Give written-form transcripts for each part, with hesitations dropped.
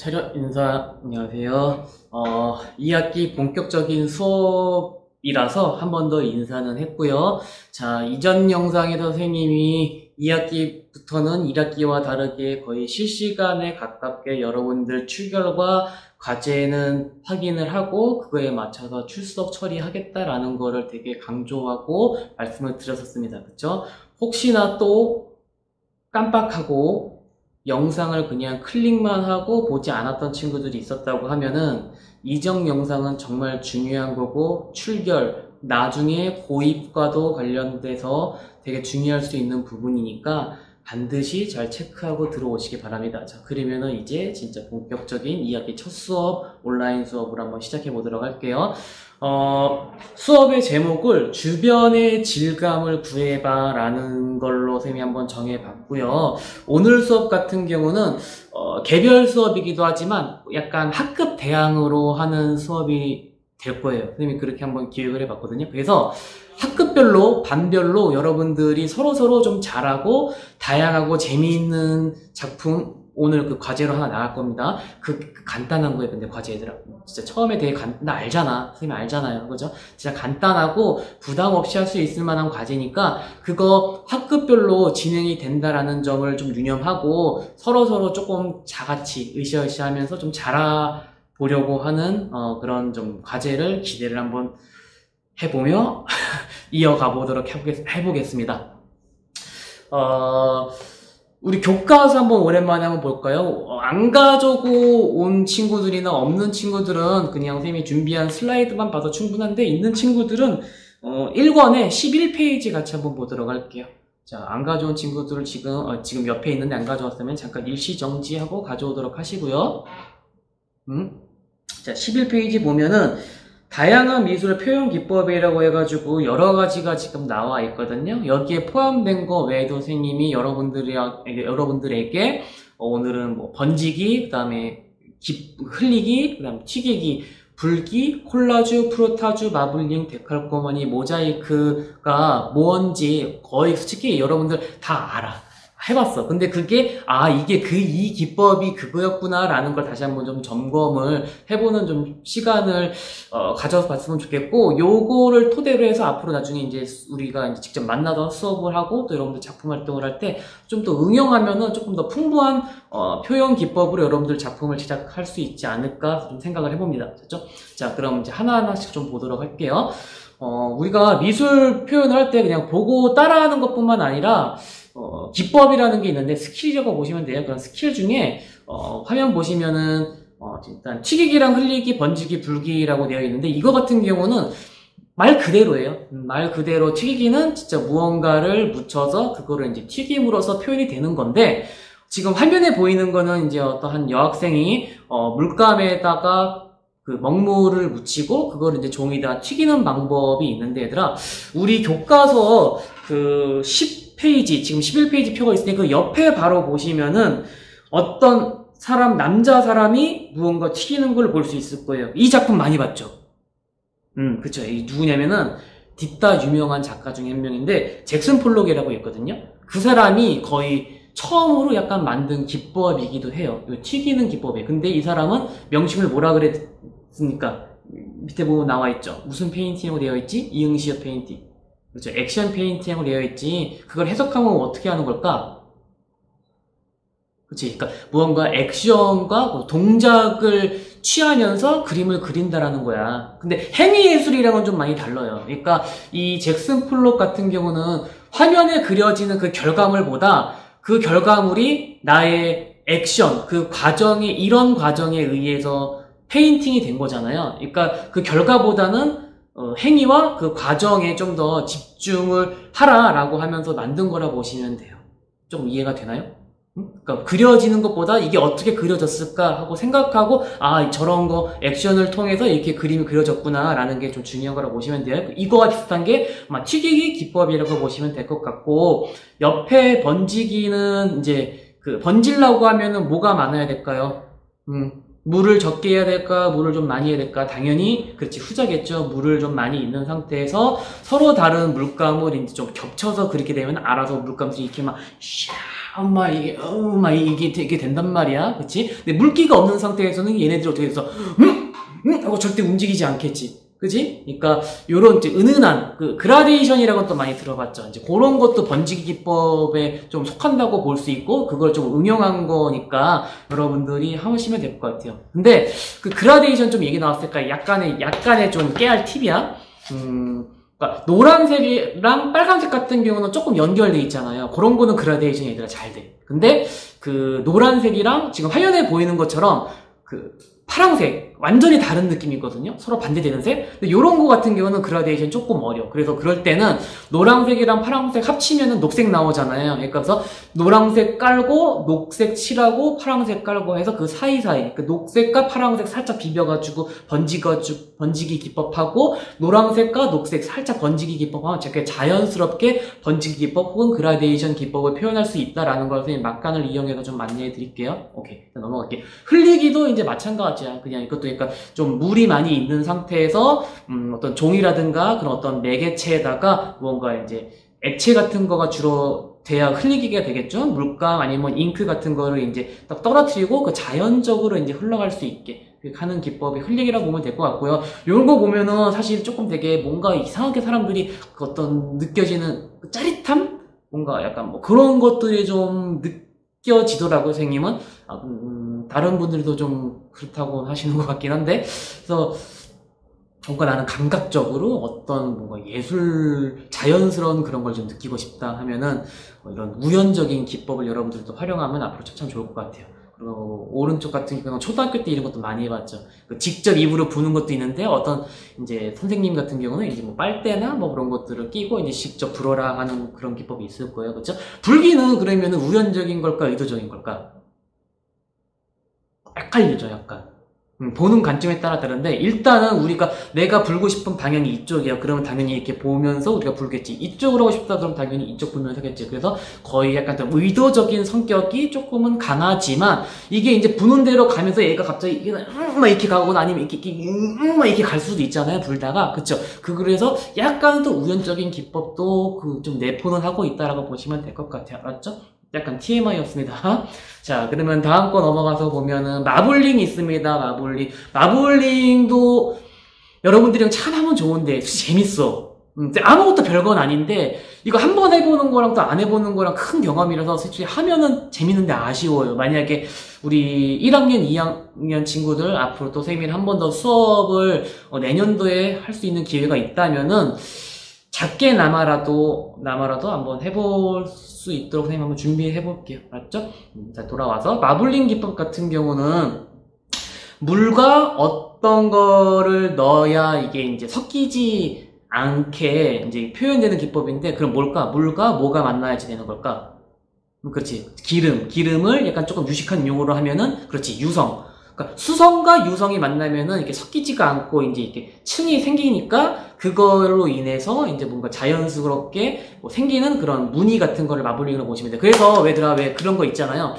차렷 인사, 안녕하세요. 2학기 본격적인 수업이라서 한 번 더 인사는 했고요. 자, 이전 영상에서 선생님이 2학기부터는 1학기와 다르게 거의 실시간에 가깝게 여러분들 출결과 과제는 확인을 하고 그거에 맞춰서 출석 처리하겠다라는 거를 되게 강조하고 말씀을 드렸었습니다. 그쵸? 혹시나 또 깜빡하고 영상을 그냥 클릭만 하고 보지 않았던 친구들이 있었다고 하면은 이전 영상은 정말 중요한 거고 출결, 나중에 고입과도 관련돼서 되게 중요할 수 있는 부분이니까 반드시 잘 체크하고 들어오시기 바랍니다. 자, 그러면은 이제 진짜 본격적인 2학기 첫 수업, 온라인 수업을 한번 시작해 보도록 할게요. 수업의 제목을 주변의 질감을 구해봐 라는 걸로 선생님이 한번 정해봤고요. 오늘 수업 같은 경우는 개별 수업이기도 하지만 약간 학급 대항으로 하는 수업이 될 거예요. 선생님이 그렇게 한번 기획을 해봤거든요. 그래서 학급별로, 반별로 여러분들이 서로서로 좀 잘하고 다양하고 재미있는 작품 오늘 그 과제로 하나 나갈 겁니다. 간단한 거예요. 근데 과제 얘들아 진짜 처음에 되게 나 알잖아. 선생님 알잖아요. 그죠? 진짜 간단하고 부담 없이 할 수 있을 만한 과제니까 그거 학급별로 진행이 된다라는 점을 좀 유념하고 서로서로 조금 자같이 으쌰으쌰 하면서 좀 잘해보려고 하는 그런 좀 과제를 기대를 한번 해보며 이어가 보도록 해보겠습니다. 우리 교과서 한번 오랜만에 한번 볼까요? 안 가져고 온 친구들이나 없는 친구들은 그냥 선생님이 준비한 슬라이드만 봐도 충분한데 있는 친구들은 1권에 11페이지 같이 한번 보도록 할게요. 자, 안 가져온 친구들을 지금 옆에 있는데 안 가져왔으면 잠깐 일시정지하고 가져오도록 하시고요. 자, 11페이지 보면은 다양한 미술 표현 기법이라고 해가지고 여러 가지가 지금 나와 있거든요. 여기에 포함된 거 외에도 선생님이 여러분들에게 오늘은 뭐 번지기, 그 다음에 흘리기, 그 다음에 튀기기, 붉기, 콜라주, 프로타주, 마블링, 데칼코머니, 모자이크가 뭔지 거의 솔직히 여러분들 다 알아. 해봤어. 근데 그게 이게 이 기법이 그거였구나 라는 걸 다시 한번 좀 점검을 해보는 좀 시간을 가져서 봤으면 좋겠고, 요거를 토대로 해서 앞으로 나중에 이제 우리가 이제 직접 만나서 수업을 하고 또 여러분들 작품 활동을 할 때 좀 더 응용하면은 조금 더 풍부한 표현 기법으로 여러분들 작품을 제작할 수 있지 않을까 좀 생각을 해봅니다. 됐죠? 자, 그럼 이제 하나하나씩 좀 보도록 할게요. 우리가 미술 표현을 할 때 그냥 보고 따라하는 것뿐만 아니라 기법이라는 게 있는데 스킬이라고 보시면 돼요. 그런 스킬 중에 화면 보시면은 일단 튀기기랑 흘리기, 번지기, 불기라고 되어 있는데 이거 같은 경우는 말 그대로예요. 말 그대로 튀기기는 진짜 무언가를 묻혀서 그거를 이제 튀김으로써 표현이 되는 건데 지금 화면에 보이는 거는 이제 어떠한 여학생이 물감에다가 그 먹물을 묻히고 그걸 이제 종이다 튀기는 방법이 있는데 얘들아 우리 교과서 그 10페이지 지금 11페이지 표가 있으니까 그 옆에 바로 보시면은 어떤 남자 사람이 무언가 튀기는 걸 볼 수 있을 거예요. 이 작품 많이 봤죠? 그쵸. 이 누구냐면은 뒷다 유명한 작가 중에 한 명인데 잭슨 폴록이라고 있거든요. 그 사람이 거의 처음으로 약간 만든 기법이기도 해요. 이 튀기는 기법이에요. 근데 이 사람은 명칭을 뭐라 그랬습니까? 밑에 보면 나와 있죠. 무슨 페인팅이라고 되어 있지? 이응시어 페인팅. 그렇죠. 액션 페인팅이라고 되어 있지. 그걸 해석하면 어떻게 하는 걸까? 그치. 그러니까 무언가 액션과 동작을 취하면서 그림을 그린다라는 거야. 근데 행위예술이랑은 좀 많이 달라요. 그러니까 이 잭슨 폴록 같은 경우는 화면에 그려지는 그 결과물보다 그 결과물이 나의 액션, 이런 과정에 의해서 페인팅이 된 거잖아요. 그러니까 그 결과보다는 행위와 그 과정에 좀 더 집중을 하라라고 하면서 만든 거라 보시면 돼요. 좀 이해가 되나요? 그러니까 그려지는 것보다 이게 어떻게 그려졌을까 하고 생각하고 저런 거 액션을 통해서 이렇게 그림이 그려졌구나 라는 게 좀 중요한 거라고 보시면 돼요. 이거와 비슷한 게 튀기기 기법이라고 보시면 될 것 같고 옆에 번지기는 이제 번질라고 하면은 뭐가 많아야 될까요? 물을 적게 해야 될까, 물을 좀 많이 해야 될까? 당연히, 그렇지, 후자겠죠. 물을 좀 많이 있는 상태에서 서로 다른 물감을 이제 좀 겹쳐서 그렇게 되면 알아서 물감들이 이렇게 막, 이게 되게 된단 말이야. 그치? 근데 물기가 없는 상태에서는 얘네들이 어떻게 해서, 하고 절대 움직이지 않겠지. 그지? 그러니까 요런 이제 은은한 그 그라데이션이라고 또 많이 들어봤죠. 이제 그런 것도 번지기 기법에 좀 속한다고 볼 수 있고 그걸 좀 응용한 거니까 여러분들이 하시면 될 것 같아요. 근데 그 그라데이션 좀 얘기 나왔을까? 약간의 좀 깨알 팁이야. 그러니까 노란색이랑 빨간색 같은 경우는 조금 연결돼 있잖아요. 그런 거는 그라데이션이 얘들아 잘 돼. 근데 그 노란색이랑 지금 화면에 보이는 것처럼 그 파란색 완전히 다른 느낌이거든요. 서로 반대되는 색. 근데 요런 거 같은 경우는 그라데이션이 조금 어려워. 그래서 그럴 때는 노란색이랑 파란색 합치면은 녹색 나오잖아요. 그러니까 그래서 노란색 깔고 녹색 칠하고 파란색 깔고 해서 그 사이사이 그 녹색과 파란색 살짝 비벼가지고 번지기 기법하고 노란색과 녹색 살짝 번지기 기법하면 되게 자연스럽게 번지기 기법 혹은 그라데이션 기법을 표현할 수 있다라는 걸 선생님 막간을 이용해서 좀 안내해 드릴게요. 오케이. 넘어갈게요. 흘리기도 이제 마찬가지야. 그냥 이것도 그러니까 좀 물이 많이 있는 상태에서 어떤 종이라든가 그런 어떤 매개체에다가 무언가 이제 액체 같은 거가 주로 돼야 흘리기가 되겠죠. 물감 아니면 잉크 같은 거를 이제 딱 떨어뜨리고 그 자연적으로 이제 흘러갈 수 있게 하는 기법이 흘리기라고 보면 될 것 같고요. 이런 거 보면은 사실 조금 되게 뭔가 이상하게 사람들이 그 어떤 느껴지는 그 짜릿함? 뭔가 약간 뭐 그런 것들이 좀 느껴지더라고요, 선생님은. 다른 분들도 좀 그렇다고 하시는 것 같긴 한데, 그래서 뭔가 나는 감각적으로 어떤 뭔가 자연스러운 그런 걸 좀 느끼고 싶다 하면은 이런 우연적인 기법을 여러분들도 활용하면 앞으로 참 좋을 것 같아요. 그리고 오른쪽 같은 경우는 초등학교 때 이런 것도 많이 해봤죠. 직접 입으로 부는 것도 있는데 어떤 이제 선생님 같은 경우는 이제 뭐 빨대나 뭐 그런 것들을 끼고 이제 직접 불어라 하는 그런 기법이 있을 거예요. 그렇죠? 불기는 그러면은 우연적인 걸까 의도적인 걸까? 헷갈리죠, 약간. 보는 관점에 따라 다른데, 일단은 내가 불고 싶은 방향이 이쪽이야. 그러면 당연히 이렇게 보면서 우리가 불겠지. 이쪽으로 하고 싶다 그러면 당연히 이쪽 불면서 하겠지. 그래서 거의 약간 좀 의도적인 성격이 조금은 강하지만, 이게 이제 부는 대로 가면서 얘가 갑자기, 막 이렇게 가거나 아니면 막 이렇게 갈 수도 있잖아요, 불다가. 그쵸? 그래서 약간 또 우연적인 기법도 좀 내포는 하고 있다라고 보시면 될 것 같아요. 알았죠? 약간 TMI였습니다. 자, 그러면 다음 거 넘어가서 보면은 마블링이 있습니다. 마블링도 여러분들이랑 참 하면 좋은데 재밌어. 아무것도 별건 아닌데 이거 한 번 해보는 거랑 또 안 해보는 거랑 큰 경험이라서 솔직히 하면은 재밌는데 아쉬워요. 만약에 우리 1학년, 2학년 친구들 앞으로 또 선생님이 한 번 더 수업을 내년도에 할 수 있는 기회가 있다면은 작게나마라도 한번 해볼 수 있도록 선생님 한번 준비해 볼게요. 알았죠? 자, 돌아와서 마블링 기법 같은 경우는 물과 어떤 거를 넣어야 이게 이제 섞이지 않게 이제 표현되는 기법인데, 그럼 뭘까? 물과 뭐가 만나야지 되는 걸까? 그렇지. 기름을 약간 조금 유식한 용어로 하면은, 그렇지. 유성. 그러니까 수성과 유성이 만나면은 이렇게 섞이지가 않고 이제 이렇게 층이 생기니까 그걸로 인해서 이제 뭔가 자연스럽게 뭐 생기는 그런 무늬 같은 거를 마블링으로 보시면 돼요. 그래서 왜 그런 거 있잖아요.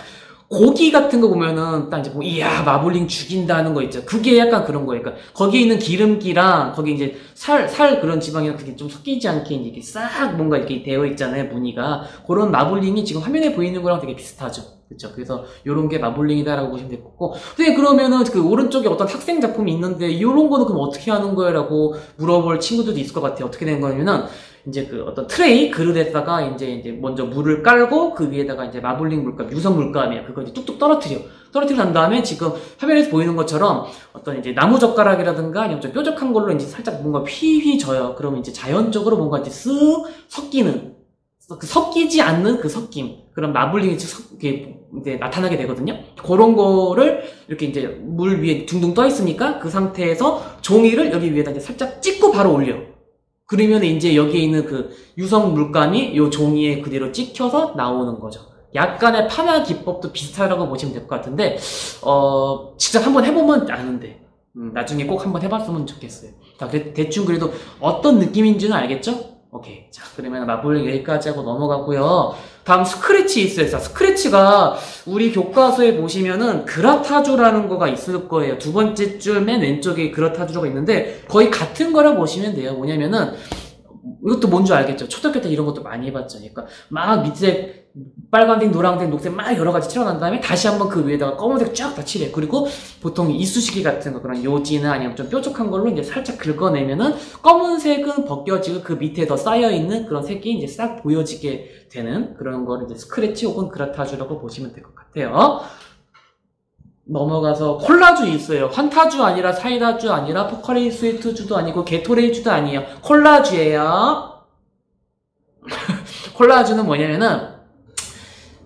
고기 같은 거 보면은 딱 이제 이야 마블링 죽인다는 거 있죠. 그게 약간 그런 거예요. 그러니까 거기에 있는 기름기랑 거기 이제 살 그런 지방이랑 그게 좀 섞이지 않게 이제 이렇게 싹 뭔가 이렇게 되어 있잖아요. 무늬가. 그런 마블링이 지금 화면에 보이는 거랑 되게 비슷하죠. 그렇죠. 그래서 요런 게 마블링이다라고 보시면 될 거고. 근데 그러면은 그 오른쪽에 어떤 학생 작품이 있는데 요런 거는 그럼 어떻게 하는 거예요라고 물어볼 친구들도 있을 것 같아요. 어떻게 된 거냐면은 이제 그 어떤 트레이 그릇에다가 이제 먼저 물을 깔고 그 위에다가 이제 마블링 물감, 유성 물감이야. 그거 이제 뚝뚝 떨어뜨리고 난 다음에 지금 화면에서 보이는 것처럼 어떤 이제 나무 젓가락이라든가 아니면 좀 뾰족한 걸로 이제 살짝 뭔가 휘휘 져요. 그러면 이제 자연적으로 뭔가 이제 쓱 섞이는 그 섞이지 않는 그 섞임. 그런 마블링이 이제 나타나게 되거든요. 그런 거를 이렇게 이제 물 위에 둥둥 떠 있으니까 그 상태에서 종이를 여기 위에다 이제 살짝 찍고 바로 올려. 그러면 이제 여기에 있는 그 유성 물감이 요 종이에 그대로 찍혀서 나오는 거죠. 약간의 파마 기법도 비슷하다고 보시면 될 것 같은데, 직접 한번 해보면 아는데, 나중에 꼭 한번 해봤으면 좋겠어요. 자, 대충 그래도 어떤 느낌인지는 알겠죠? 오케이. 자, 그러면 마블링 여기까지 하고 넘어가고요. 다음 스크래치 있어요. 자, 스크래치가 우리 교과서에 보시면은 그라타주라는 거가 있을 거예요. 두 번째 줄 맨 왼쪽에 그라타주가 있는데 거의 같은 거라 보시면 돼요. 뭐냐면은 이것도 뭔지 알겠죠? 초등학교 때 이런 것도 많이 해봤죠. 그러니까 막 밑에 빨간색, 노란색, 녹색 막 여러 가지 칠해놓은 다음에 다시 한번 그 위에다가 검은색 쫙 다 칠해. 그리고 보통 이쑤시개 같은 거, 그런 요지나 아니면 좀 뾰족한 걸로 이제 살짝 긁어내면은 검은색은 벗겨지고 그 밑에 더 쌓여있는 그런 색이 이제 싹 보여지게 되는 그런 거를 이제 스크래치 혹은 그라타주라고 보시면 될 것 같아요. 넘어가서 콜라주 있어요. 환타주 아니라 사이다주 아니라 포카리 스웨트주도 아니고 게토레이주도 아니에요. 콜라주예요. 콜라주는 뭐냐면은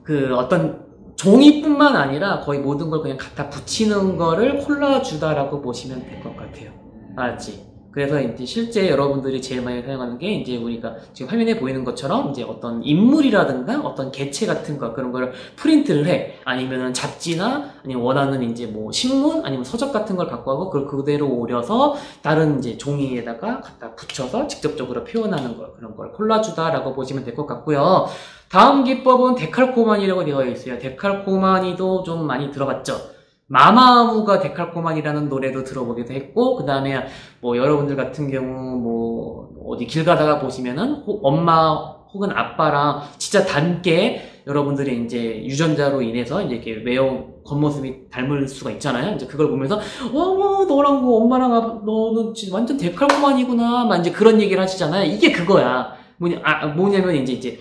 그 어떤 종이뿐만 아니라 거의 모든 걸 그냥 갖다 붙이는 거를 콜라주다라고 보시면 될 것 같아요. 알았지? 그래서 이제 실제 여러분들이 제일 많이 사용하는 게 이제 우리가 지금 화면에 보이는 것처럼 이제 어떤 인물이라든가 어떤 개체 같은 거 그런 걸 프린트를 해. 아니면은 잡지나 아니면 원하는 이제 뭐 신문 아니면 서적 같은 걸 갖고 하고 그걸 그대로 오려서 다른 이제 종이에다가 갖다 붙여서 직접적으로 표현하는 거 그런 걸 콜라주다라고 보시면 될 것 같고요. 다음 기법은 데칼코마니라고 되어 있어요. 데칼코마니도 좀 많이 들어봤죠? 마마무가 데칼코마니라는 노래도 들어보기도 했고, 그 다음에 뭐 여러분들 같은 경우 뭐 어디 길 가다가 보시면은 엄마 혹은 아빠랑 진짜 닮게 여러분들이 이제 유전자로 인해서 이제 이렇게 외형 겉모습이 닮을 수가 있잖아요. 이제 그걸 보면서 너랑 뭐 엄마랑 너는 진짜 완전 데칼코마니구나 막 이제 그런 얘기를 하시잖아요. 이게 그거야. 뭐냐면 이제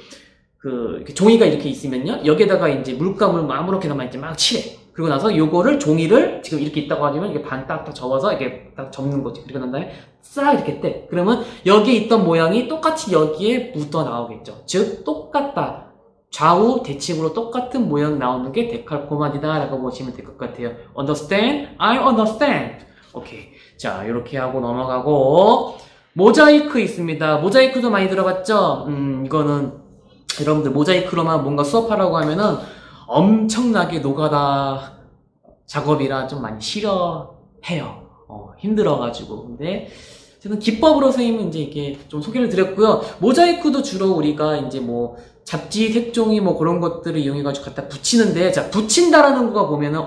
그 종이가 이렇게 있으면요. 여기에다가 이제 물감을 아무렇게나만 이제 막 칠해. 그리고 나서 요거를 종이를 지금 이렇게 있다고 하면 이게 반 딱 접어서 이렇게 딱 접는 거지. 그리고 난 다음에 싹 이렇게 떼. 그러면 여기에 있던 모양이 똑같이 여기에 묻어 나오겠죠. 즉 똑같다. 좌우 대칭으로 똑같은 모양 나오는 게 데칼코마니다 라고 보시면 될 것 같아요. Understand? I understand. 오케이. 자, 이렇게 하고 넘어가고 모자이크 있습니다. 모자이크도 많이 들어봤죠? 이거는 여러분들 모자이크로만 뭔가 수업하라고 하면은 엄청나게 노가다 작업이라 좀 많이 싫어해요. 힘들어가지고. 근데 저는 기법으로 선생님은 이제 이게 좀 소개를 드렸고요. 모자이크도 주로 우리가 이제 뭐 잡지, 색종이 뭐 그런 것들을 이용해가지고 갖다 붙이는데, 자, 붙인다라는 거 보면은,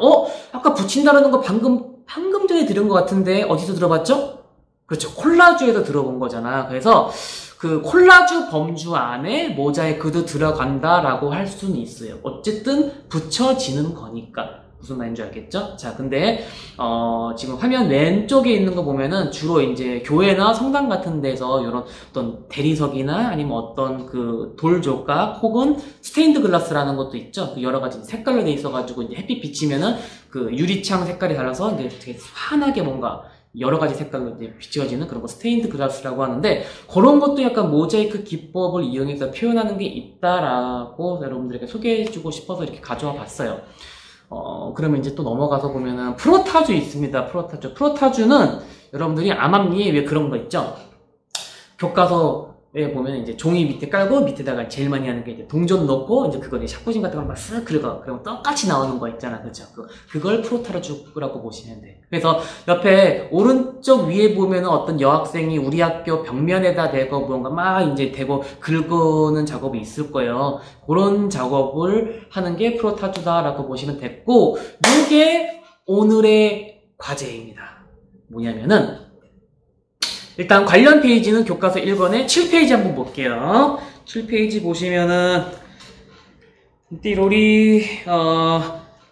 아까 붙인다라는 거 방금 전에 들은 것 같은데, 어디서 들어봤죠? 그렇죠. 콜라주에서 들어본 거잖아. 그래서 그 콜라주 범주 안에 모자이크도 들어간다라고 할 수는 있어요. 어쨌든 붙여지는 거니까. 무슨 말인지 알겠죠? 자, 근데 지금 화면 왼쪽에 있는 거 보면은 주로 이제 교회나 성당 같은 데서 이런 어떤 대리석이나 아니면 어떤 그 돌조각 혹은 스테인드 글라스라는 것도 있죠. 그 여러 가지 색깔로 돼 있어가지고 이제 햇빛 비치면은 그 유리창 색깔이 달라서 이제 되게 환하게 뭔가 여러 가지 색깔로 이제 비춰지는 그런 거 스테인드 글라스라고 하는데, 그런 것도 약간 모자이크 기법을 이용해서 표현하는 게 있다라고 여러분들에게 소개해주고 싶어서 이렇게 가져와 봤어요. 그러면 이제 또 넘어가서 보면은 프로타주 있습니다. 프로타주는 여러분들이 암암리에 왜 그런 거 있죠? 교과서에 보면 이제 종이 밑에 깔고 밑에다가 제일 많이 하는 게 이제 동전 넣고 이제 그거 이제 샤프심 같은 걸 막 쓱 긁어. 그러면 똑같이 나오는 거 있잖아. 그죠? 그걸 프로타주라고 보시면 돼. 그래서 옆에 오른쪽 위에 보면은 어떤 여학생이 우리 학교 벽면에다 대고 뭔가 막 이제 대고 긁는 작업이 있을 거예요. 그런 작업을 하는 게 프로타주다라고 보시면 됐고, 이게 오늘의 과제입니다. 뭐냐면은 일단 관련 페이지는 교과서 1권에 7페이지 한번 볼게요. 7페이지 보시면은 띠로리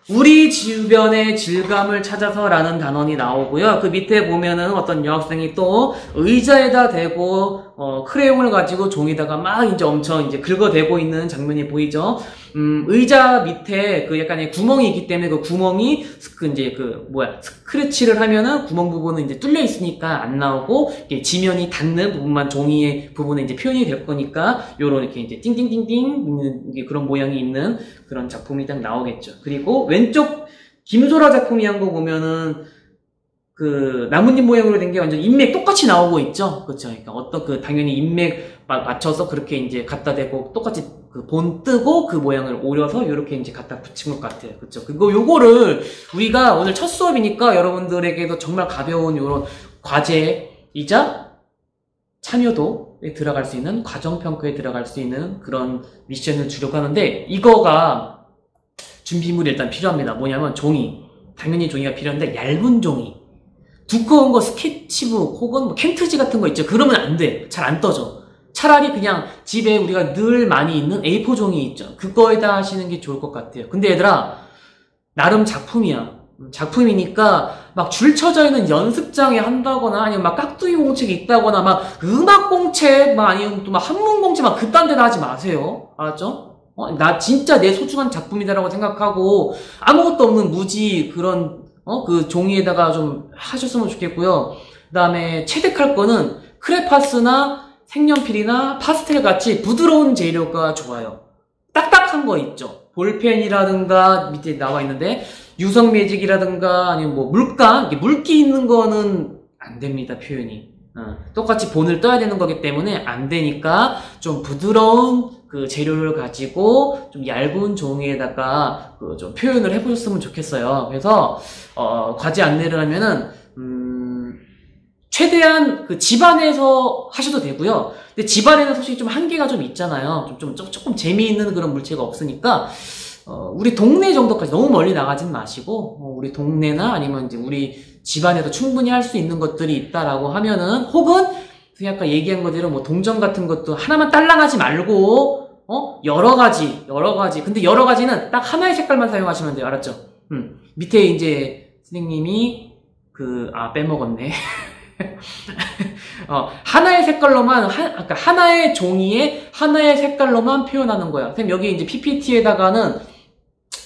우리 주변의 질감을 찾아서 라는 단원이 나오고요. 그 밑에 보면은 어떤 여학생이 또 의자에다 대고 크레용을 가지고 종이다가 막 이제 엄청 이제 긁어대고 있는 장면이 보이죠. 의자 밑에 그 약간의 구멍이 있기 때문에 그 구멍이 스크래치를 하면은 구멍 부분은 이제 뚫려 있으니까 안 나오고 지면이 닿는 부분만 종이의 부분에 이제 표현이 될 거니까 요런 이렇게 이제 띵띵띵띵 그런 모양이 있는 그런 작품이 딱 나오겠죠. 그리고 왼쪽 김소라 작품이 한 거 보면은 그 나뭇잎 모양으로 된 게 완전 인맥 똑같이 나오고 있죠. 그렇죠. 그러니까 어떤 당연히 인맥 맞춰서 그렇게 이제 갖다 대고 똑같이 그 본 뜨고 그 모양을 오려서 이렇게 이제 갖다 붙인 것 같아요. 그렇죠. 요거를 우리가 오늘 첫 수업이니까 여러분들에게도 정말 가벼운 요런 과제이자 참여도에 들어갈 수 있는, 과정평가에 들어갈 수 있는 그런 미션을 주려고 하는데, 이거가 준비물이 일단 필요합니다. 뭐냐면 종이. 당연히 종이가 필요한데 얇은 종이. 두꺼운 거 스케치북 혹은 뭐 캔트지 같은 거 있죠. 그러면 안 돼. 잘 안 떠져. 차라리 그냥 집에 우리가 늘 많이 있는 A4 종이 있죠. 그거에다 하시는 게 좋을 것 같아요. 근데 얘들아, 나름 작품이야. 작품이니까 막 줄 쳐져 있는 연습장에 한다거나 아니면 막 깍두기 공책이 있다거나 막 음악 공책 막 아니면 또 막 한문 공책 막 그딴 데다 하지 마세요. 알았죠? 나 진짜 내 소중한 작품이다라고 생각하고 아무것도 없는 무지 그런 그 종이에다가 좀 하셨으면 좋겠고요. 그 다음에 체득할 거는 크레파스나 색연필이나 파스텔 같이 부드러운 재료가 좋아요. 딱딱한 거 있죠. 볼펜이라든가 밑에 나와 있는데 유성 매직이라든가 아니면 뭐 물감, 물기 있는 거는 안 됩니다. 표현이. 똑같이 본을 떠야 되는 거기 때문에 안 되니까 좀 부드러운 그 재료를 가지고 좀 얇은 종이에다가 그 좀 표현을 해보셨으면 좋겠어요. 그래서 과제 안내를 하면은 최대한 그 집안에서 하셔도 되고요. 근데 집안에는 솔직히 좀 한계가 좀 있잖아요. 조금 재미있는 그런 물체가 없으니까 우리 동네 정도까지 너무 멀리 나가진 마시고 우리 동네나 아니면 이제 우리 집안에도 충분히 할 수 있는 것들이 있다라고 하면은 혹은 아까 얘기한 것대로 뭐 동전 같은 것도 하나만 딸랑하지 말고 여러 가지. 근데 여러 가지는 딱 하나의 색깔만 사용하시면 돼요. 알았죠? 밑에 이제 선생님이 빼먹었네. 하나의 색깔로만, 그러니까 하나의 종이에 하나의 색깔로만 표현하는 거야. 선생님 여기 이제 PPT에다가는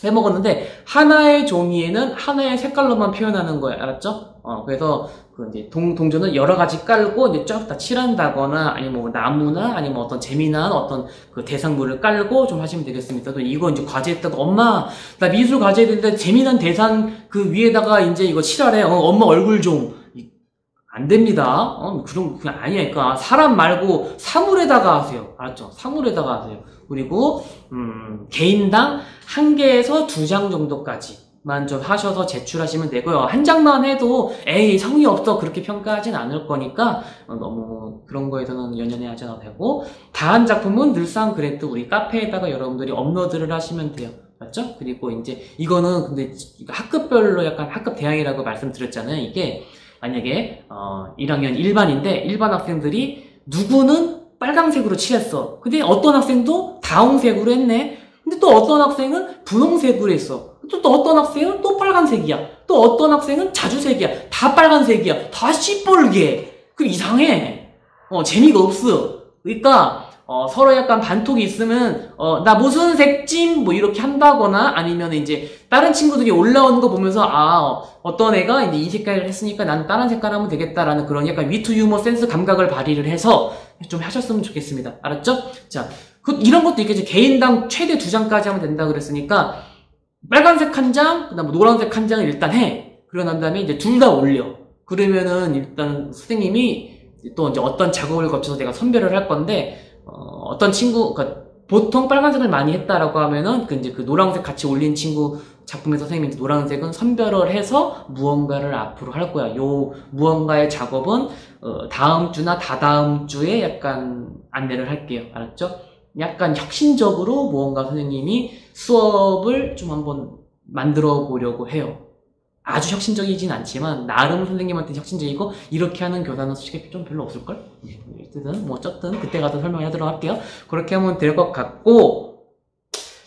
빼먹었는데, 하나의 종이에는 하나의 색깔로만 표현하는 거야. 알았죠? 그래서, 이제 동전을 여러 가지 깔고, 이제 쫙 다 칠한다거나, 아니면 뭐 나무나, 아니면 어떤 재미난 어떤 그 대상물을 깔고 좀 하시면 되겠습니다. 또 이거 이제 과제했다가, 엄마, 나 미술 과제 했는데 재미난 대상 그 위에다가 이제 이거 칠하래. 엄마 얼굴 좀. 안 됩니다. 그냥 아니니까. 사람 말고 사물에다가 하세요. 알았죠? 사물에다가 하세요. 그리고, 개인당 1개에서 2장 정도까지만 좀 하셔서 제출하시면 되고요. 한 장만 해도, 에이, 성의 없어. 그렇게 평가하진 않을 거니까, 너무 그런 거에서는 연연해 하지 않아도 되고, 다한 작품은 늘상 그래도 우리 카페에다가 여러분들이 업로드를 하시면 돼요. 맞죠? 그리고 이제, 이거는 근데 학급별로 약간 학급 대항이라고 말씀드렸잖아요. 이게, 만약에 1학년 일반인데 일반 학생들이 누구는 빨강색으로 칠했어. 근데 어떤 학생도 다홍색으로 했네. 근데 또 어떤 학생은 분홍색으로 했어. 또 어떤 학생은 또 빨간색이야. 또 어떤 학생은 자주색이야. 다 빨간색이야. 다 시뻘게. 그럼 이상해. 재미가 없어. 그러니까 서로 약간 반톡이 있으면 나 무슨 색찜 뭐 이렇게 한다거나 아니면 이제 다른 친구들이 올라오는 거 보면서 어떤 애가 이제 이 색깔을 했으니까 난 다른 색깔 하면 되겠다라는 그런 약간 위트 유머 센스 감각을 발휘를 해서 좀 하셨으면 좋겠습니다. 알았죠? 자, 이런 것도 있겠지. 개인당 최대 2장까지 하면 된다 그랬으니까 빨간색 1장, 그다음 노란색 1장을 일단 해. 그러고 난 다음에 이제 둘 다 올려. 그러면은 일단 선생님이 또 이제 어떤 작업을 거쳐서 내가 선별을 할 건데 어떤 친구, 그러니까 보통 빨간색을 많이 했다라고 하면은 이제 그 노란색 같이 올린 친구 작품에서 선생님이 노란색은 선별을 해서 무언가를 앞으로 할 거야. 요 무언가의 작업은 다음 주나 다다음 주에 약간 안내를 할게요. 알았죠? 약간 혁신적으로 무언가 선생님이 수업을 좀 한번 만들어 보려고 해요. 아주 혁신적이진 않지만 나름 선생님한테 혁신적이고 이렇게 하는 교사는 솔직히 좀 별로 없을걸? 어쨌든 뭐 어쨌든 그때 가서 설명하도록 할게요. 그렇게 하면 될 것 같고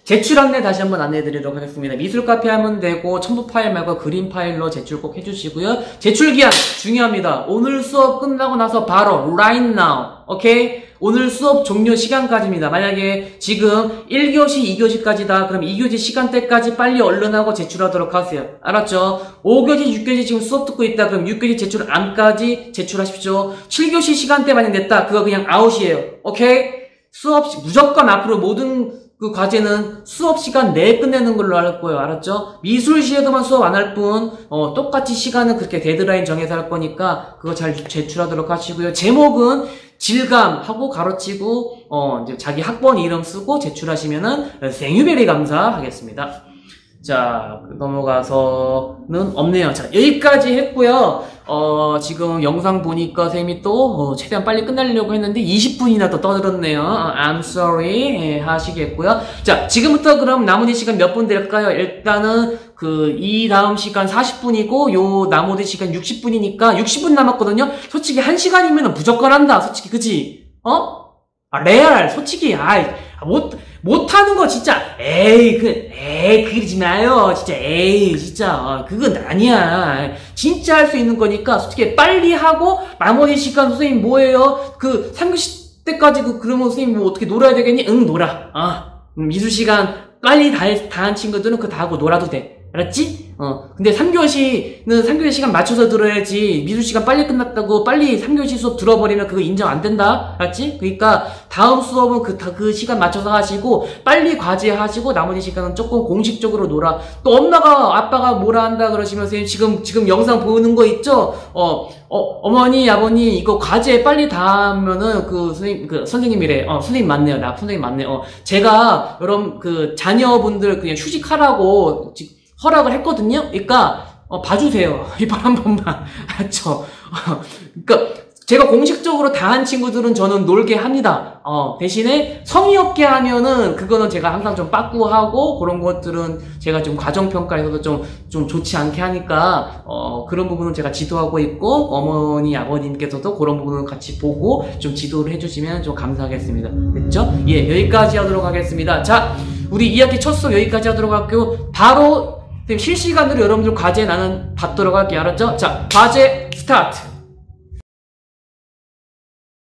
제출 안내 다시 한번 안내해 드리도록 하겠습니다. 미술 카페 하면 되고 첨부 파일 말고 그림 파일로 제출 꼭 해주시고요. 제출 기한 중요합니다. 오늘 수업 끝나고 나서 바로 right now. 오케이? 오늘 수업 종료 시간까지입니다. 만약에 지금 1교시, 2교시까지다. 그럼 2교시 시간대까지 빨리 얼른 하고 제출하도록 하세요. 알았죠? 5교시, 6교시 지금 수업 듣고 있다. 그럼 6교시 제출 안까지 제출하십시오. 7교시 시간대 만약 냈다. 그거 그냥 아웃이에요. 오케이? 수업 무조건 앞으로 모든 그 과제는 수업 시간 내에 끝내는 걸로 할 거예요. 알았죠? 미술시에서만 수업 안 할 뿐, 똑같이 시간은 그렇게 데드라인 정해서 할 거니까, 그거 잘 제출하도록 하시고요. 제목은 질감하고 가로치고, 이제 자기 학번 이름 쓰고 제출하시면은 생유베리 감사하겠습니다. 자, 넘어가서는 없네요. 자, 여기까지 했고요. 지금 영상 보니까 쌤이 또 최대한 빨리 끝내려고 했는데 20분이나 또 떠들었네요. I'm sorry 하시겠고요. 자, 지금부터 그럼 나머지 시간 몇 분 될까요? 일단은 이 다음 시간 40분이고 요 나머지 시간 60분이니까 60분 남았거든요. 솔직히 1시간이면 무조건 한다. 솔직히 그치? 레알 솔직히 못하는 거 진짜 그러지 마요. 진짜 진짜 그건 아니야. 진짜 할 수 있는 거니까 솔직히 빨리 하고 나머지 시간 선생님 뭐예요? 3교시 때까지 그러면 선생님 뭐 어떻게 놀아야 되겠니? 응, 놀아. 미술 시간 빨리 다 한 친구들은 그거 다 하고 놀아도 돼. 알았지? 근데 3교시는 3교시 시간 맞춰서 들어야지. 미술 시간 빨리 끝났다고 빨리 3교시 수업 들어버리면 그거 인정 안 된다. 알았지? 그러니까 다음 수업은 그 시간 맞춰서 하시고 빨리 과제 하시고 나머지 시간은 조금 공식적으로 놀아. 또 엄마가 아빠가 뭐라 한다 그러시면 선생님 지금 영상 보는 거 있죠? 어머니 아버님 이거 과제 빨리 다 하면은 선생님이래. 선생님 맞네요. 나 선생님 맞네요. 제가 여러분 자녀분들 그냥 휴직하라고 허락을 했거든요. 그러니까 봐주세요. 이번 한 번만. 알았죠? 그러니까 제가 공식적으로 다 한 친구들은 저는 놀게 합니다. 대신에 성의 없게 하면은 그거는 제가 항상 좀 빠꾸하고 그런 것들은 제가 좀 과정평가에서도 좀 좋지 않게 하니까 그런 부분은 제가 지도하고 있고 어머니 아버님께서도 그런 부분을 같이 보고 좀 지도를 해주시면 좀 감사하겠습니다. 됐죠? 예, 여기까지 하도록 하겠습니다. 자, 우리 2학기 첫 수업 여기까지 하도록 할게요. 바로 실시간으로 여러분들 과제 나는 받도록 할게요. 알았죠? 자, 과제 스타트!